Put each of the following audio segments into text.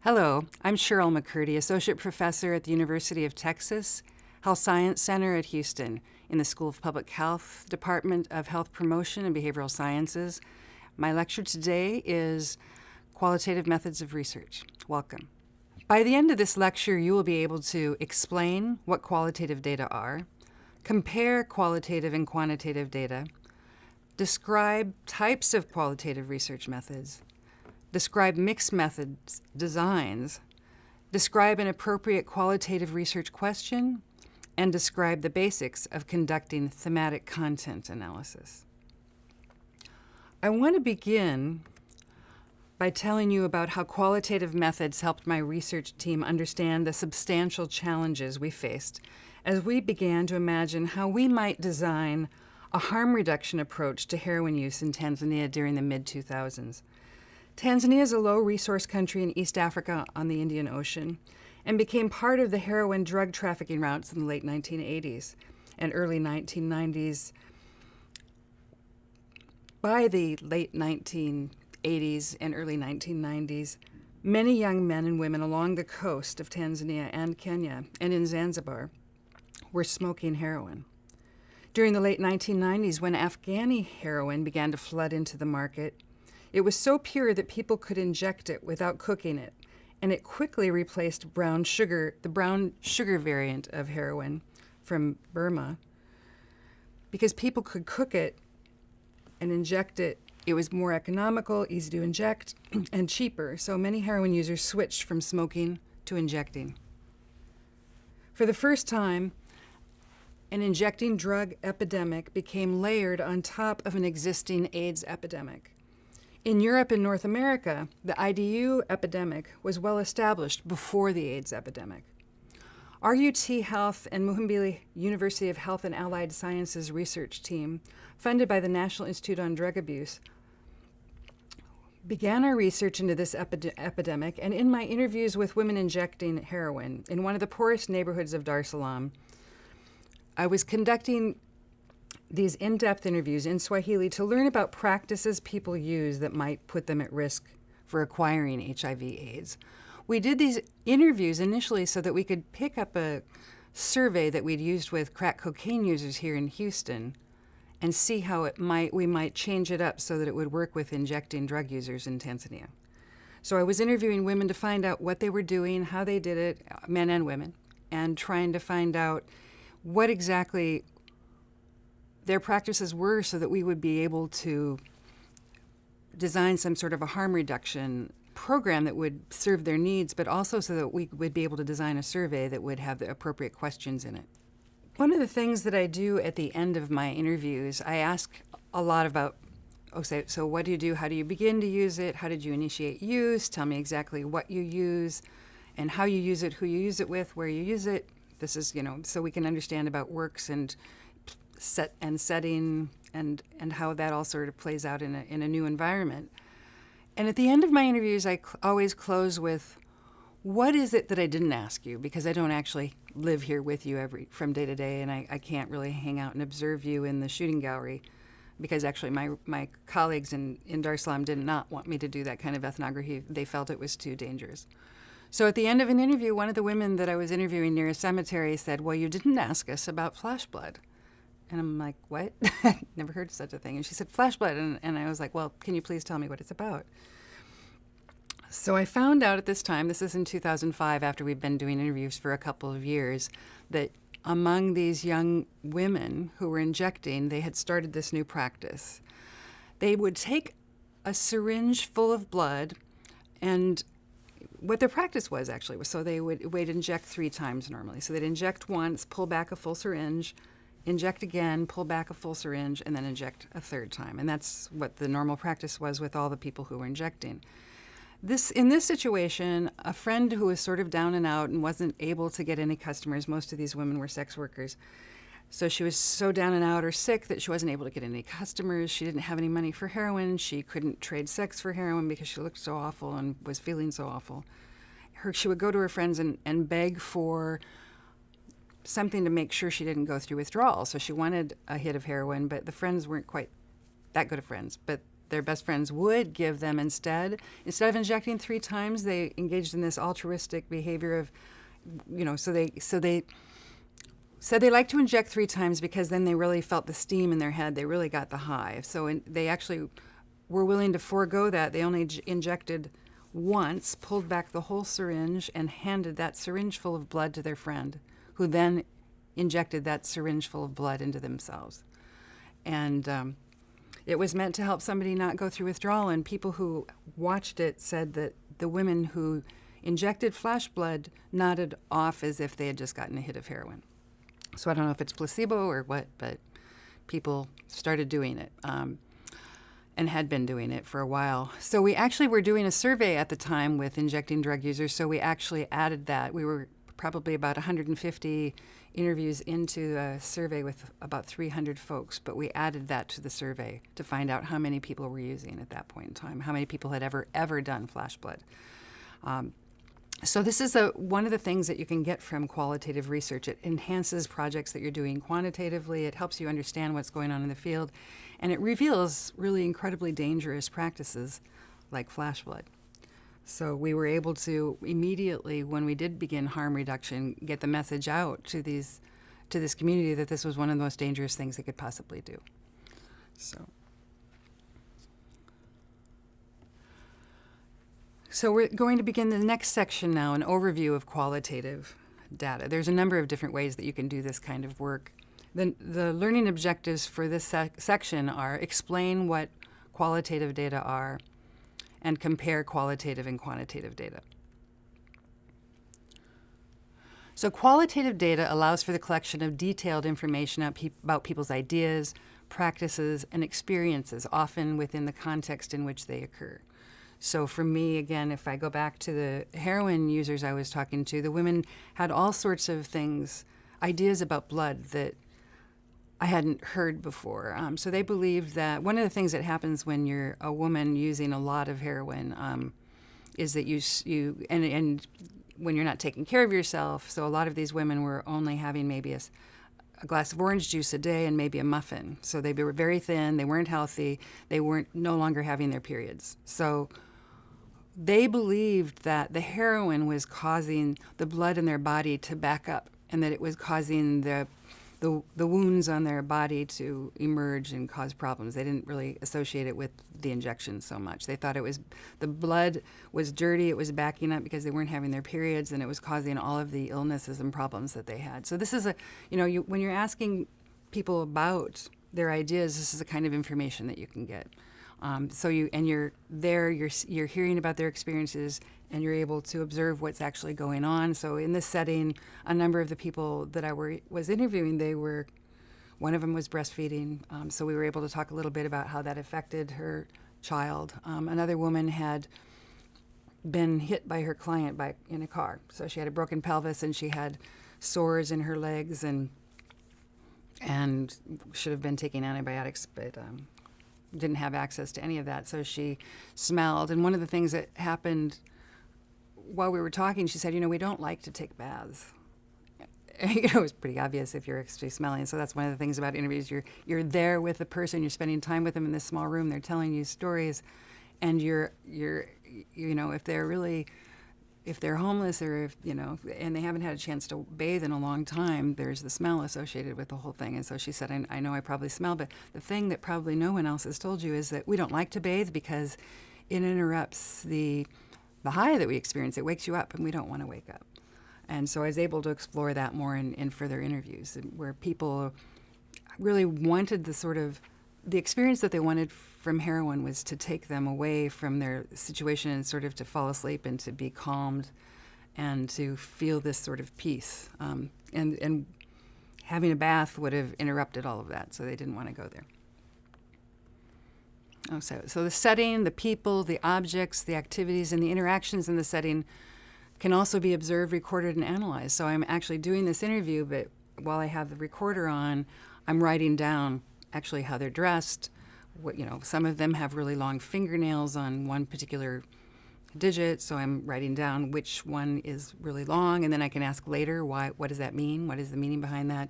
Hello, I'm Cheryl McCurdy, Associate Professor at the University of Texas Health Science Center at Houston in the School of Public Health, Department of Health Promotion and Behavioral Sciences. My lecture today is Qualitative Methods of Research. Welcome. By the end of this lecture, you will be able to explain what qualitative data are, compare qualitative and quantitative data, describe types of qualitative research methods, describe mixed methods designs, describe an appropriate qualitative research question, and describe the basics of conducting thematic content analysis. I want to begin by telling you about how qualitative methods helped my research team understand the substantial challenges we faced as we began to imagine how we might design a harm reduction approach to heroin use in Tanzania during the mid-2000s. Tanzania is a low-resource country in East Africa on the Indian Ocean and became part of the heroin drug trafficking routes in the late 1980s and early 1990s. By the late 1980s and early 1990s, many young men and women along the coast of Tanzania and Kenya and in Zanzibar were smoking heroin. During the late 1990s, when Afghani heroin began to flood into the market, it was so pure that people could inject it without cooking it, and it quickly replaced the brown sugar variant of heroin from Burma. Because people could cook it and inject it, it was more economical, easy to inject, and cheaper, so many heroin users switched from smoking to injecting. For the first time, an injecting drug epidemic became layered on top of an existing AIDS epidemic. In Europe and North America, the IDU epidemic was well established before the AIDS epidemic. RUT Health and Muhimbili University of Health and Allied Sciences research team, funded by the National Institute on Drug Abuse, began our research into this epidemic, and in my interviews with women injecting heroin in one of the poorest neighborhoods of Dar es Salaam, I was conducting these in-depth interviews in Swahili to learn about practices people use that might put them at risk for acquiring HIV/AIDS. We did these interviews initially so that we could pick up a survey that we'd used with crack cocaine users here in Houston and see how we might change it up so that it would work with injecting drug users in Tanzania. So I was interviewing women to find out what they were doing, how they did it, men and women, and trying to find out what exactly their practices were so that we would be able to design some sort of a harm reduction program that would serve their needs, but also so that we would be able to design a survey that would have the appropriate questions in it. One of the things that I do at the end of my interviews, I ask a lot about, so what do you do? How do you begin to use it? How did you initiate use? Tell me exactly what you use and how you use it, who you use it with, where you use it. This is, so we can understand about works and setting and how that all sort of plays out in a new environment. And at the end of my interviews, I always close with, what is it that I didn't ask you? Because I don't actually live here with you from day to day, and I can't really hang out and observe you in the shooting gallery, because actually my colleagues in Dar es Salaam did not want me to do that kind of ethnography. They felt it was too dangerous. So at the end of an interview, one of the women that I was interviewing near a cemetery said, well, you didn't ask us about flash blood. And I'm like, what? Never heard of such a thing. And she said, flash blood. And I was like, well, can you please tell me what it's about? So I found out at this time, this is in 2005, after we've been doing interviews for a couple of years, that among these young women who were injecting, they had started this new practice. They would take a syringe full of blood, and what their practice was actually was, so they would inject 3 times normally. So they'd inject once, pull back a full syringe, inject again, pull back a full syringe, and then inject a 3rd time. And that's what the normal practice was with all the people who were injecting. In this situation, a friend who was sort of down and out and wasn't able to get any customers, most of these women were sex workers, so she was so down and out or sick that she wasn't able to get any customers. She didn't have any money for heroin. She couldn't trade sex for heroin because she looked so awful and was feeling so awful. She would go to her friends and beg for something to make sure she didn't go through withdrawal. So she wanted a hit of heroin, but the friends weren't quite that good of friends. But their best friends would give them instead of injecting 3 times, they engaged in this altruistic behavior of, so they said they like to inject 3 times because then they really felt the steam in their head. They really got the high. So they actually were willing to forego that. They only injected once, pulled back the whole syringe, and handed that syringe full of blood to their friend, who then injected that syringe full of blood into themselves. And it was meant to help somebody not go through withdrawal, and people who watched it said that the women who injected flash blood nodded off as if they had just gotten a hit of heroin. So I don't know if it's placebo or what, but people started doing it and had been doing it for a while. So we actually were doing a survey at the time with injecting drug users, so we actually added that. We were probably about 150 interviews into a survey with about 300 folks, but we added that to the survey to find out how many people were using at that point in time, how many people had ever done flash blood. So this is one of the things that you can get from qualitative research. It enhances projects that you're doing quantitatively. It helps you understand what's going on in the field, and it reveals really incredibly dangerous practices like flash blood. So we were able to immediately, when we did begin harm reduction, get the message out to this community that this was one of the most dangerous things they could possibly do. So we're going to begin the next section now, an overview of qualitative data. There's a number of different ways that you can do this kind of work. The learning objectives for this section are explain what qualitative data are and compare qualitative and quantitative data. So qualitative data allows for the collection of detailed information about people's ideas, practices, and experiences, often within the context in which they occur. So for me, again, if I go back to the heroin users I was talking to, the women had all sorts of things, ideas about blood that I hadn't heard before. So they believed that one of the things that happens when you're a woman using a lot of heroin is that and when you're not taking care of yourself, so a lot of these women were only having maybe a glass of orange juice a day and maybe a muffin. So they were very thin, they weren't healthy, they weren't no longer having their periods. So they believed that the heroin was causing the blood in their body to back up, and that it was causing the wounds on their body to emerge and cause problems. They didn't really associate it with the injection so much. They thought the blood was dirty, it was backing up because they weren't having their periods, and it was causing all of the illnesses and problems that they had. So this is when you're asking people about their ideas, this is the kind of information that you can get. You're hearing about their experiences, and you're able to observe what's actually going on. So in this setting, a number of the people that I was interviewing, one of them was breastfeeding, so we were able to talk a little bit about how that affected her child. Another woman had been hit by her client in a car, so she had a broken pelvis and she had sores in her legs and should have been taking antibiotics, but didn't have access to any of that, so she smelled. And one of the things that happened while we were talking, she said, we don't like to take baths. It was pretty obvious if you're actually smelling. So that's one of the things about interviews. You're there with the person, you're spending time with them in this small room, they're telling you stories, and if they're homeless or and they haven't had a chance to bathe in a long time, there's the smell associated with the whole thing. And so she said, I know I probably smell, but the thing that probably no one else has told you is that we don't like to bathe because it interrupts the high that we experience. It wakes you up, and we don't want to wake up. And so I was able to explore that more in further interviews, where people really wanted the experience that they wanted from heroin was to take them away from their situation and sort of to fall asleep and to be calmed and to feel this sort of peace. And having a bath would have interrupted all of that, so they didn't want to go there. So the setting, the people, the objects, the activities, and the interactions in the setting can also be observed, recorded, and analyzed. So I'm actually doing this interview, but while I have the recorder on, I'm writing down actually how they're dressed. Some of them have really long fingernails on one particular digit, so I'm writing down which one is really long, and then I can ask later, what does that mean? What is the meaning behind that?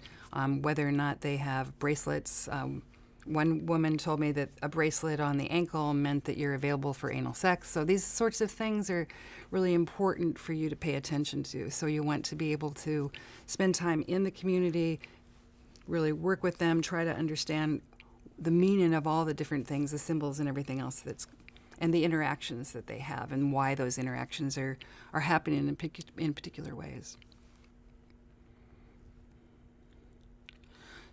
Whether or not they have bracelets One woman told me that a bracelet on the ankle meant that you're available for anal sex. So these sorts of things are really important for you to pay attention to. So you want to be able to spend time in the community, really work with them, try to understand the meaning of all the different things, the symbols and everything else and the interactions that they have and why those interactions are happening in particular ways.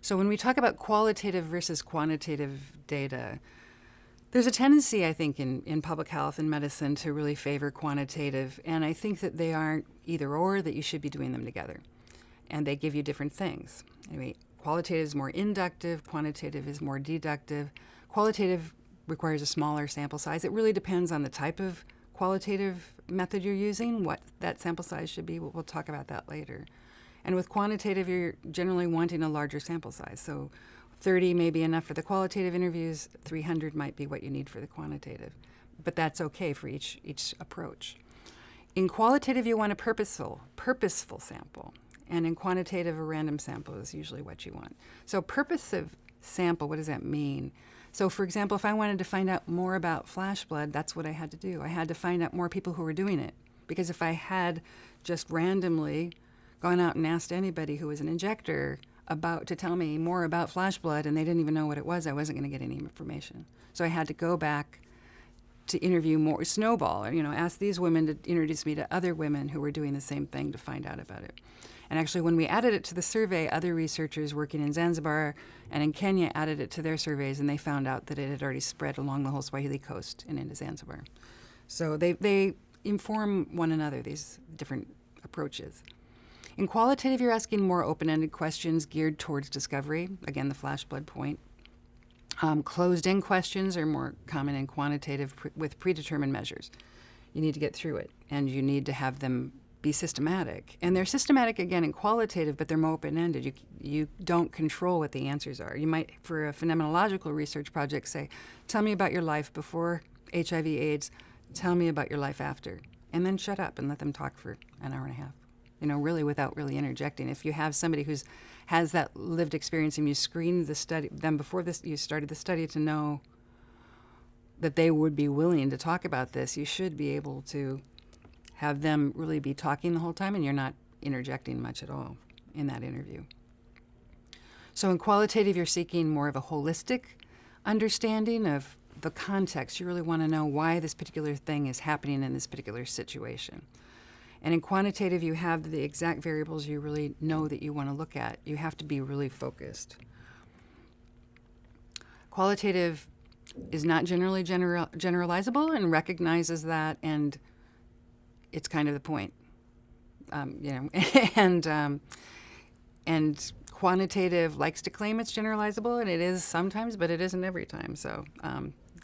So when we talk about qualitative versus quantitative data, there's a tendency, I think, in public health and medicine to really favor quantitative, and I think that they aren't either or, that you should be doing them together. And they give you different things. Anyway, qualitative is more inductive, quantitative is more deductive. Qualitative requires a smaller sample size. It really depends on the type of qualitative method you're using, what that sample size should be. We'll talk about that later. And with quantitative, you're generally wanting a larger sample size. So 30 may be enough for the qualitative interviews, 300 might be what you need for the quantitative. But that's okay for each approach. In qualitative, you want a purposeful sample. And in quantitative, a random sample is usually what you want. So purposive sample, what does that mean? So for example, if I wanted to find out more about flash blood, that's what I had to do. I had to find out more people who were doing it. Because if I had just randomly gone out and asked anybody who was an injector to tell me more about flash blood and they didn't even know what it was, I wasn't going to get any information. So I had to go back to interview more, snowball, ask these women to introduce me to other women who were doing the same thing to find out about it. And actually, when we added it to the survey, other researchers working in Zanzibar and in Kenya added it to their surveys, and they found out that it had already spread along the whole Swahili coast and into Zanzibar. So they inform one another, these different approaches. In qualitative, you're asking more open-ended questions geared towards discovery. Again, the flash blood point. Closed-end questions are more common in quantitative with predetermined measures. You need to get through it, and you need to have them be systematic. And they're systematic, again, in qualitative, but they're more open-ended. You don't control what the answers are. You might, for a phenomenological research project, say, tell me about your life before HIV/AIDS, tell me about your life after, and then shut up and let them talk for an hour and a half. Really without really interjecting. If you have somebody who has that lived experience and you screened them before you started the study to know that they would be willing to talk about this, you should be able to have them really be talking the whole time and you're not interjecting much at all in that interview. So in qualitative, you're seeking more of a holistic understanding of the context. You really want to know why this particular thing is happening in this particular situation. And in quantitative, you have the exact variables you really know that you want to look at. You have to be really focused. Qualitative is not generally generalizable and recognizes that, and it's kind of the point. And quantitative likes to claim it's generalizable, and it is sometimes, but it isn't every time. So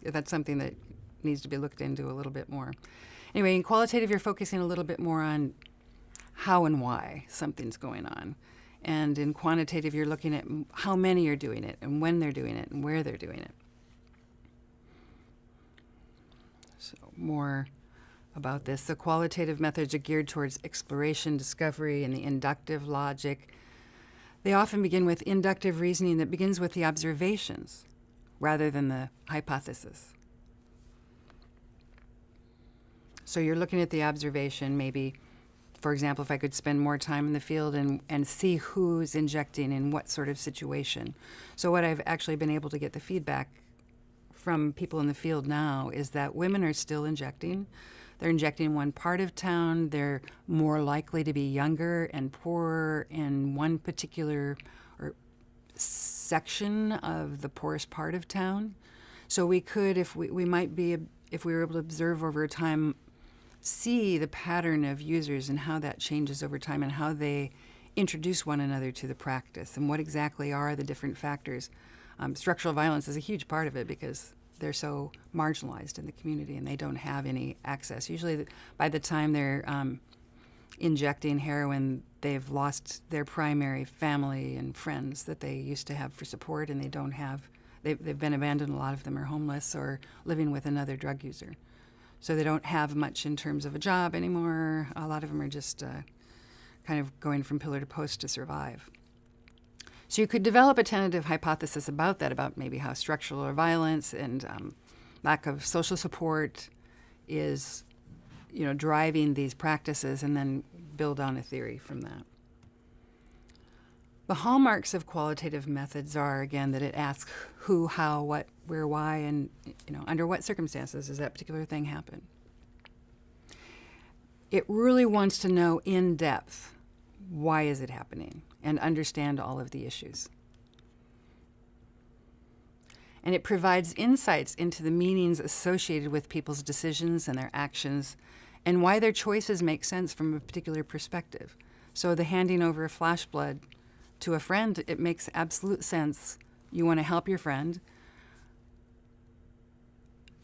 that's something that needs to be looked into a little bit more. Anyway, in qualitative, you're focusing a little bit more on how and why something's going on. And in quantitative, you're looking at how many are doing it and when they're doing it and where they're doing it. So more about this. The qualitative methods are geared towards exploration, discovery, and the inductive logic. They often begin with inductive reasoning that begins with the observations rather than the hypothesis. So you're looking at the observation, maybe, for example, if I could spend more time in the field and see who's injecting in what sort of situation. So what I've actually been able to get the feedback from people in the field now is that women are still injecting. They're injecting in one part of town. They're more likely to be younger and poorer in one particular section of the poorest part of town. So we could, if we were able to observe over time, see the pattern of users and how that changes over time and how they introduce one another to the practice and what exactly are the different factors. Structural violence is a huge part of it because they're so marginalized in the community and they don't have any access. Usually by the time they're injecting heroin, they've lost their primary family and friends that they used to have for support, and they've been abandoned. A lot of them are homeless or living with another drug user. So they don't have much in terms of a job anymore. A lot of them are just kind of going from pillar to post to survive. So you could develop a tentative hypothesis about that, about maybe how structural violence and lack of social support is, driving these practices, and then build on a theory from that. The hallmarks of qualitative methods are, again, that it asks who, how, what, where, why, and under what circumstances does that particular thing happen. It really wants to know in depth, why is it happening, and understand all of the issues. And it provides insights into the meanings associated with people's decisions and their actions, and why their choices make sense from a particular perspective. So the handing over of flash blood to a friend, it makes absolute sense. You want to help your friend.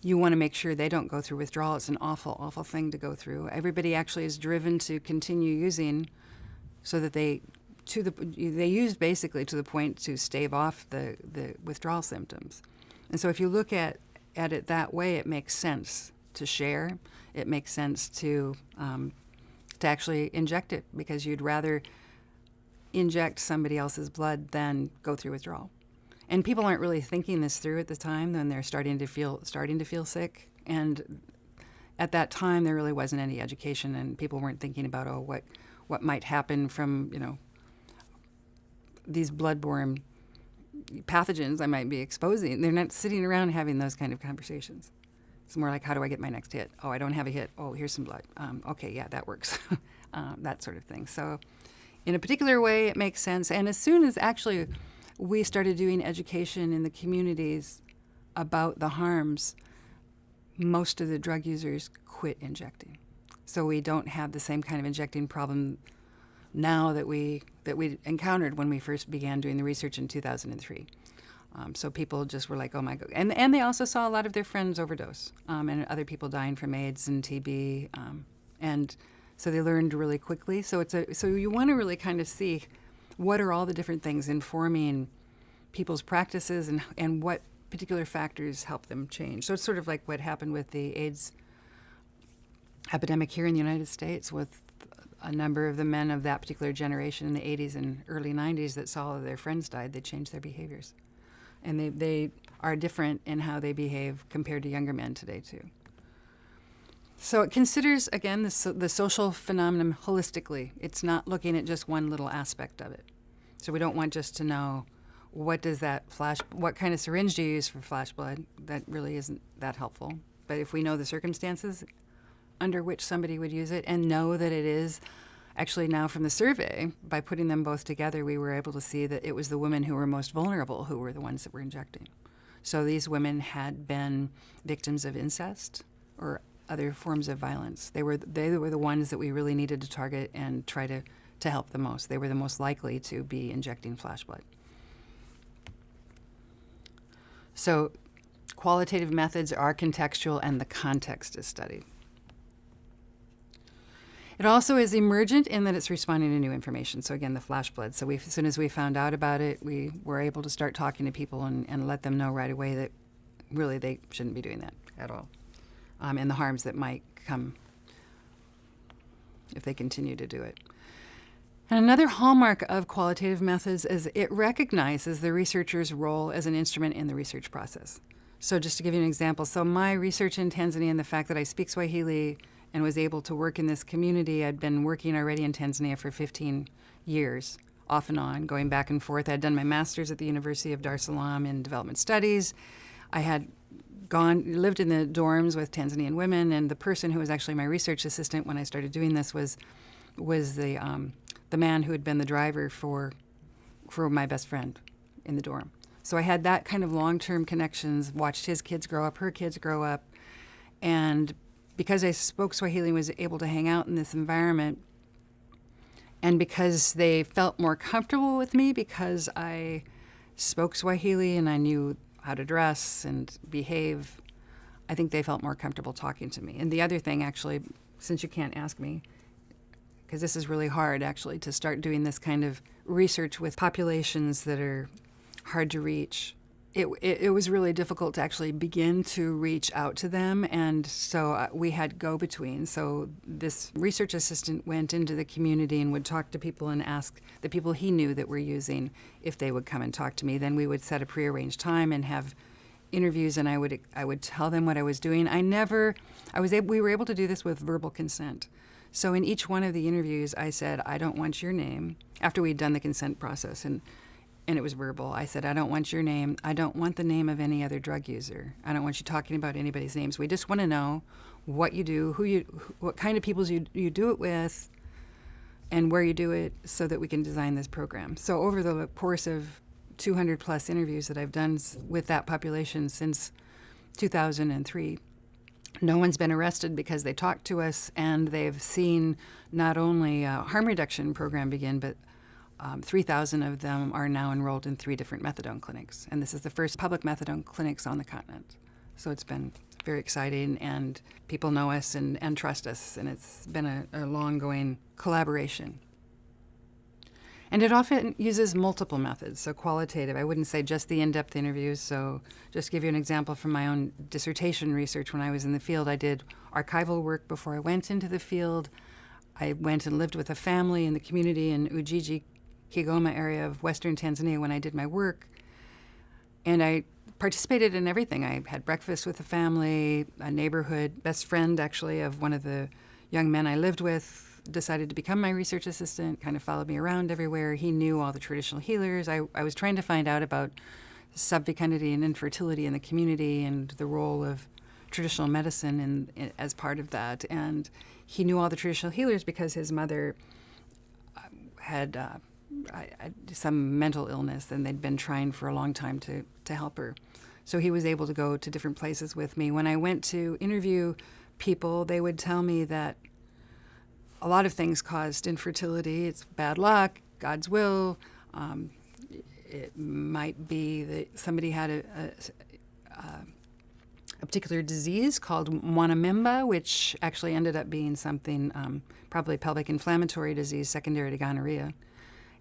You want to make sure they don't go through withdrawal. It's an awful, awful thing to go through. Everybody actually is driven to continue using, so that they use basically to the point to stave off the withdrawal symptoms. And so if you look at it that way, it makes sense to share. It makes sense to actually inject it, because you'd rather inject somebody else's blood than go through withdrawal. And people aren't really thinking this through at the time when they're starting to feel sick. And at that time, there really wasn't any education, and people weren't thinking about, what might happen from, these bloodborne pathogens I might be exposing. They're not sitting around having those kind of conversations. It's more like, how do I get my next hit? Oh, I don't have a hit. Oh, here's some blood. Okay, yeah, that works. That sort of thing. So in a particular way, it makes sense. And as soon as actually we started doing education in the communities about the harms, most of the drug users quit injecting. So we don't have the same kind of injecting problem now that we encountered when we first began doing the research in 2003. So people just were like, oh my God. And they also saw a lot of their friends overdose, and other people dying from AIDS and TB. And so they learned really quickly. So so you want to really kind of see what are all the different things informing people's practices, and what particular factors help them change. So it's sort of like what happened with the AIDS epidemic here in the United States, with a number of the men of that particular generation in the 80s and early 90s that saw their friends died. They changed their behaviors. And they are different in how they behave compared to younger men today, too. So it considers, again, the social phenomenon holistically. It's not looking at just one little aspect of it. So we don't want just to know, what kind of syringe do you use for flash blood? That really isn't that helpful. But if we know the circumstances under which somebody would use it, and know that it is, actually now from the survey, by putting them both together, we were able to see that it was the women who were most vulnerable who were the ones that were injecting. So these women had been victims of incest or other forms of violence. They were the ones that we really needed to target and try to help the most. They were the most likely to be injecting flash blood. So qualitative methods are contextual, and the context is studied. It also is emergent in that it's responding to new information. So again, the flash blood. So as soon as we found out about it, we were able to start talking to people and let them know right away that really they shouldn't be doing that at all, and the harms that might come if they continue to do it. And another hallmark of qualitative methods is it recognizes the researcher's role as an instrument in the research process. So just to give you an example, so my research in Tanzania and the fact that I speak Swahili and was able to work in this community. I'd been working already in Tanzania for 15 years, off and on, going back and forth. I'd done my master's at the University of Dar es Salaam in development studies. I had lived in the dorms with Tanzanian women, and the person who was actually my research assistant when I started doing this was the man who had been the driver for my best friend in the dorm. So I had that kind of long-term connections, watched his kids grow up, her kids grow up, and because I spoke Swahili and was able to hang out in this environment, and because they felt more comfortable with me because I spoke Swahili and I knew how to dress and behave, I think they felt more comfortable talking to me. And the other thing, actually, since you can't ask me, because this is really hard, actually, to start doing this kind of research with populations that are hard to reach it was really difficult to actually begin to reach out to them. And so we had go-betweens. So this research assistant went into the community and would talk to people and ask the people he knew that were using if they would come and talk to me. Then we would set a prearranged time and have interviews, and I would tell them what I was doing. We were able to do this with verbal consent. So in each one of the interviews, I said, I don't want your name, after we'd done the consent process, and it was verbal. I said, I don't want your name. I don't want the name of any other drug user. I don't want you talking about anybody's names. We just want to know what you do, what kind of people you do it with, and where you do it, so that we can design this program. So over the course of 200 plus interviews that I've done with that population since 2003, no one's been arrested because they talked to us, and they've seen not only a harm reduction program begin, but 3,000 of them are now enrolled in 3 different methadone clinics. And this is the first public methadone clinics on the continent. So it's been very exciting, and people know us and trust us, and it's been a long-going collaboration. And it often uses multiple methods, so qualitative. I wouldn't say just the in-depth interviews. So just to give you an example from my own dissertation research, when I was in the field, I did archival work before I went into the field. I went and lived with a family in the community in Ujiji, Kigoma area of western Tanzania when I did my work. And I participated in everything. I had breakfast with the family. A neighborhood best friend, actually, of one of the young men I lived with decided to become my research assistant, kind of followed me around everywhere. He knew all the traditional healers. I was trying to find out about subfecundity and infertility in the community and the role of traditional medicine as part of that. And he knew all the traditional healers because his mother had some mental illness, and they'd been trying for a long time to help her. So he was able to go to different places with me. When I went to interview people, they would tell me that a lot of things caused infertility. It's bad luck, God's will. It might be that somebody had a particular disease called Mwanamimba, which actually ended up being something, probably pelvic inflammatory disease secondary to gonorrhea.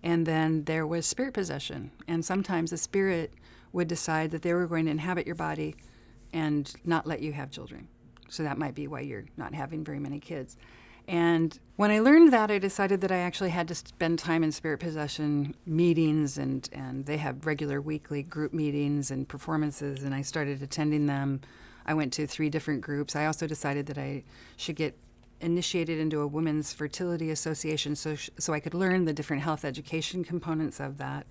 And then there was spirit possession. And sometimes the spirit would decide that they were going to inhabit your body and not let you have children. So that might be why you're not having very many kids. And when I learned that, I decided that I actually had to spend time in spirit possession meetings, and they have regular weekly group meetings and performances, and I started attending them. I went to 3 different groups. I also decided that I should get initiated into a women's fertility association so I could learn the different health education components of that.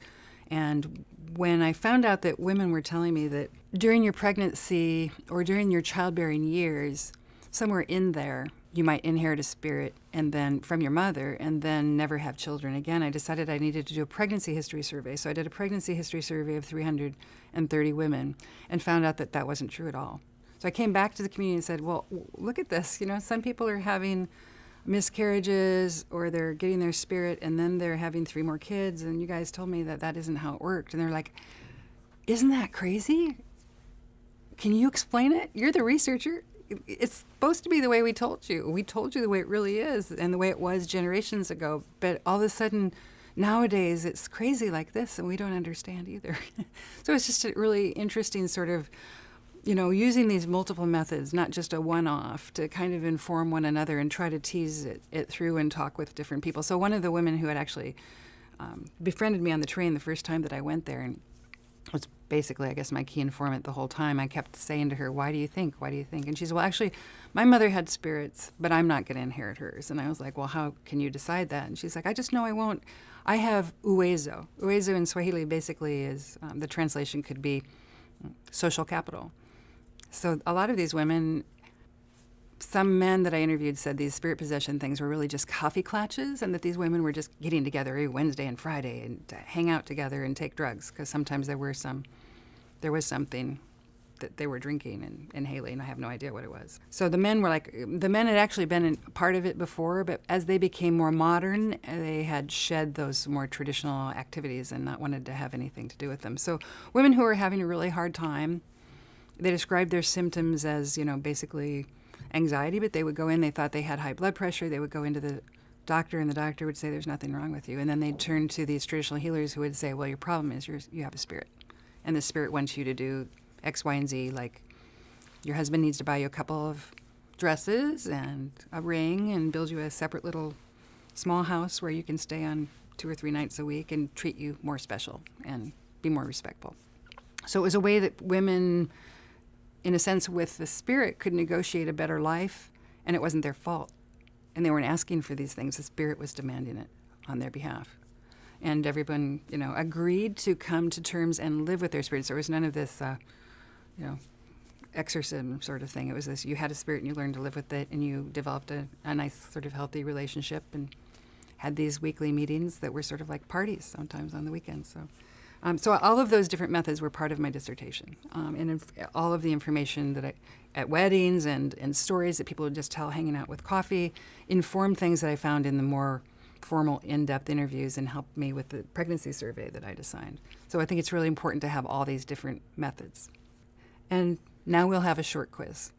And when I found out that women were telling me that during your pregnancy or during your childbearing years, somewhere in there, you might inherit a spirit and then from your mother and then never have children again, I decided I needed to do a pregnancy history survey. So I did a pregnancy history survey of 330 women and found out that that wasn't true at all. So I came back to the community and said, well, look at this. You know, some people are having miscarriages or they're getting their spirit and then they're having 3 more kids, and you guys told me that that isn't how it worked. And they're like, isn't that crazy? Can you explain it? You're the researcher. It's supposed to be the way we told you. We told you the way it really is and the way it was generations ago. But all of a sudden, nowadays, it's crazy like this, and we don't understand either. So it's just a really interesting sort of, you know, using these multiple methods, not just a one-off, to kind of inform one another and try to tease it through and talk with different people. So one of the women who had actually befriended me on the train the first time that I went there, and was basically, I guess, my key informant the whole time, I kept saying to her, why do you think? Why do you think? And she said, well, actually, my mother had spirits, but I'm not going to inherit hers. And I was like, well, how can you decide that? And she's like, I just know I won't. I have uwezo. Uwezo in Swahili basically is, the translation could be social capital. So a lot of these women, some men that I interviewed said these spirit possession things were really just coffee clutches, and that these women were just getting together every Wednesday and Friday and to hang out together and take drugs, because sometimes there was something that they were drinking and inhaling. I have no idea what it was. So the men had actually been part of it before, but as they became more modern, they had shed those more traditional activities and not wanted to have anything to do with them. So women who were having a really hard time, they described their symptoms as, you know, basically anxiety, but they would go in, they thought they had high blood pressure, they would go into the doctor, and the doctor would say, there's nothing wrong with you. And then they'd turn to these traditional healers who would say, well, your problem is you have a spirit. and the spirit wants you to do X, Y, and Z, like your husband needs to buy you a couple of dresses and a ring and build you a separate little small house where you can stay on 2 or 3 nights a week and treat you more special and be more respectful. So it was a way that women, in a sense, with the spirit, could negotiate a better life, and it wasn't their fault. And they weren't asking for these things. The spirit was demanding it on their behalf. And everyone, agreed to come to terms and live with their spirits. There was none of this, exorcism sort of thing. It was this, you had a spirit and you learned to live with it, and you developed a nice sort of healthy relationship and had these weekly meetings that were sort of like parties sometimes on the weekends. So all of those different methods were part of my dissertation. All of the information that at weddings and stories that people would just tell hanging out with coffee informed things that I found in the more formal, in-depth interviews and helped me with the pregnancy survey that I'd assigned. So I think it's really important to have all these different methods. And now we'll have a short quiz.